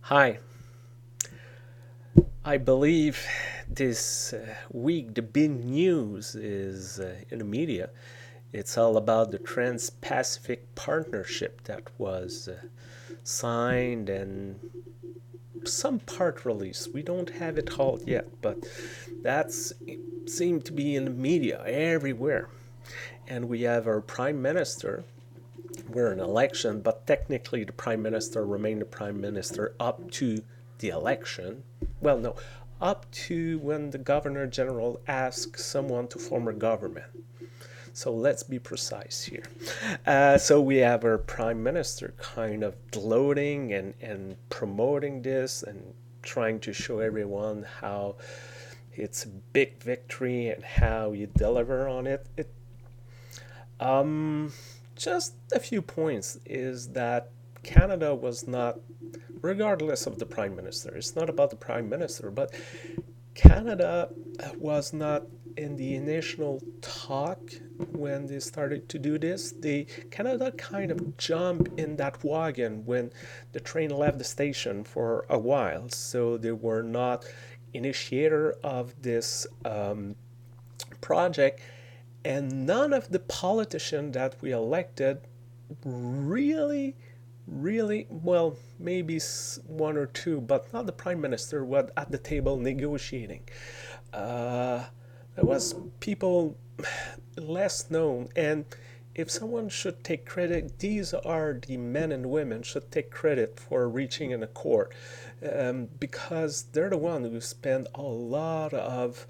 Hi. I believe this week the big news is in the media. It's all about the Trans-Pacific Partnership that was signed and some part released. We don't have it all yet, but that's seemed to be in the media everywhere. And we have our Prime Minister. We're in an election, but technically the Prime Minister remained the Prime Minister up to the election. Well, no, up to when the Governor General asks someone to form a government. So let's be precise here. So we have our Prime Minister kind of gloating and promoting this and trying to show everyone how it's a big victory and how you deliver on it. Um, just a few points is that Canada was not, regardless of the Prime Minister, it's not about the Prime Minister, but Canada was not in the initial talk when they started to do this. Canada kind of jumped in that wagon when the train left the station for a while, so they were not initiator of this project, and none of the politicians that we elected really, well, maybe one or two, but not the prime minister, was at the table negotiating. Uh, there was people less known, and if someone should take credit, these are the men and women should take credit for reaching an accord, because they're the one who spend a lot of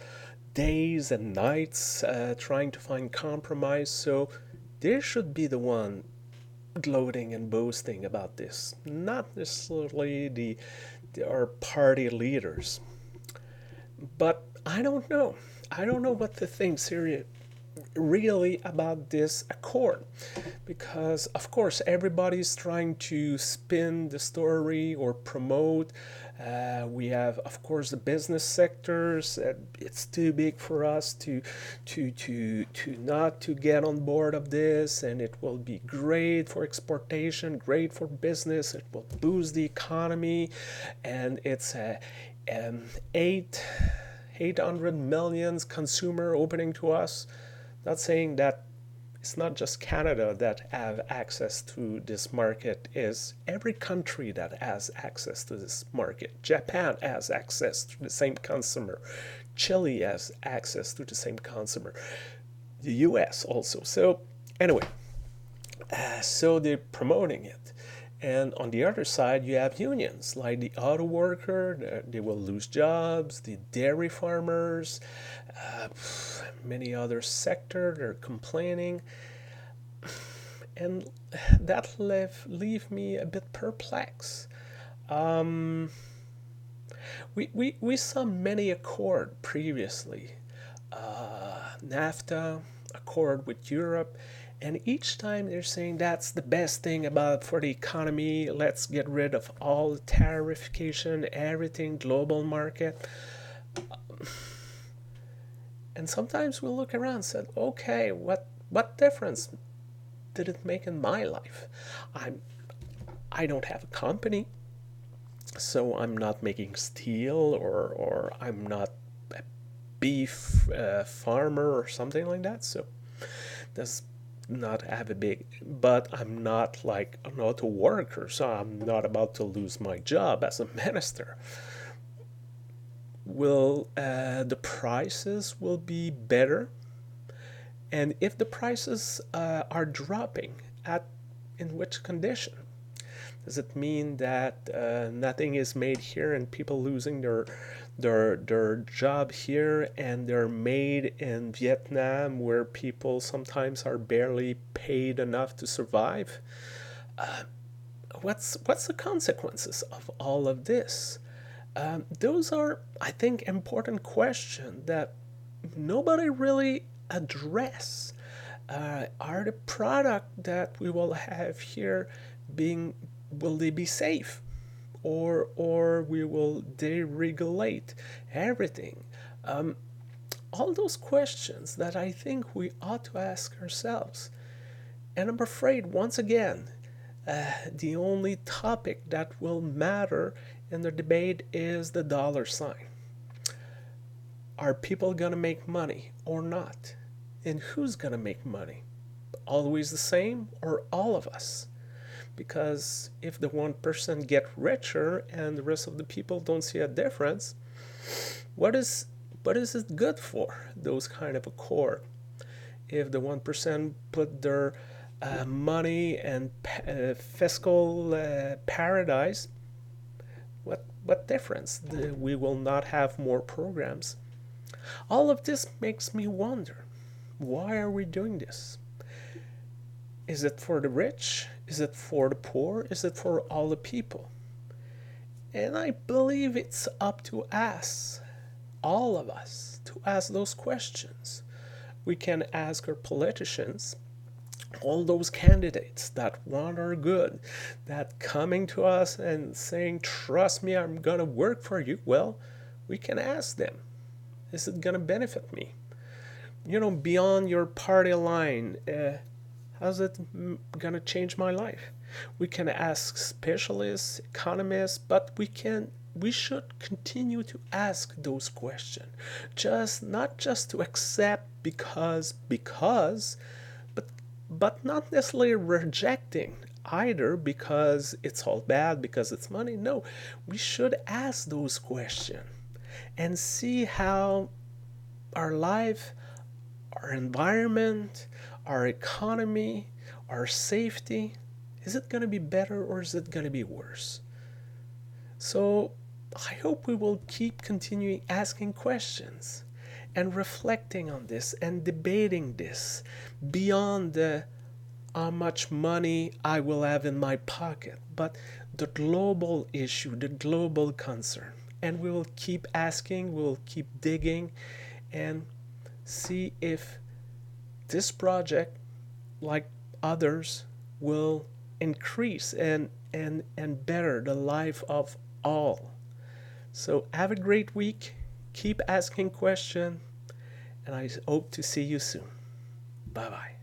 days and nights trying to find compromise. So they should be the one gloating and boasting about this, not necessarily our party leaders. But I don't know. I don't know what to think really about this accord, because of course everybody's trying to spin the story or promote. We have, of course, the business sectors. It's too big for us to not to get on board of this, and it will be great for exportation, great for business. It will boost the economy, and it's a eight 800 millions consumer opening to us. Not saying that it's not just Canada that have access to this market, is every country that has access to this market. Japan has access to the same consumer. Chile has access to the same consumer. The US also. So anyway, so they're promoting it. And on the other side, you have unions like the auto worker, they will lose jobs, the dairy farmers, uh, many other sectors, they're complaining. And that leave me a bit perplexed. Um, we saw many accord previously. NAFTA, accord with Europe, and each time they're saying that's the best thing about for the economy. Let's get rid of all the tarification, everything, global market. And sometimes we look around and said, okay, what difference did it make in my life? I'm I don't have a company, so I'm not making steel, or I'm not a beef farmer or something like that. So does not have a big, but I'm not like an auto worker, so I'm not about to lose my job as a minister. Will the prices will be better? And if the prices are dropping, at in which condition? Does it mean that nothing is made here and people losing their job here, and they're made in Vietnam where people sometimes are barely paid enough to survive? What's the consequences of all of this? Those are, I think, important questions that nobody really address. Are the product that we will have here being, will they be safe, or we will deregulate everything? All those questions that I think we ought to ask ourselves. And I'm afraid, once again, The only topic that will matter in the debate is the dollar sign. Are people going to make money or not? And who's going to make money? Always the same or all of us? Because if the 1% get richer and the rest of the people don't see a difference, what is it good for, those kind of accord? If the 1% put their money and fiscal paradise, what difference? We will not have more programs. All of this makes me wonder, why are we doing this? Is it for the rich? Is it for the poor? Is it for all the people? And I believe it's up to us, all of us, to ask those questions. We can ask our politicians, all those candidates that want our good, that coming to us and saying, trust me, I'm gonna work for you. Well, we can ask them, is it gonna benefit me? Beyond your party line, how's it gonna change my life? We can ask specialists, economists, but we should continue to ask those questions. Not just to accept because, but not necessarily rejecting either because it's all bad, because it's money. No, we should ask those questions and see how our life, our environment, our economy, our safety, is it going to be better or is it going to be worse? So I hope we will keep continuing asking questions and reflecting on this and debating this beyond the how much money I will have in my pocket, but the global issue, the global concern. And we will keep asking, we'll keep digging and see if this project, like others, will increase and better the life of all. So have a great week. Keep asking questions, and I hope to see you soon. Bye bye.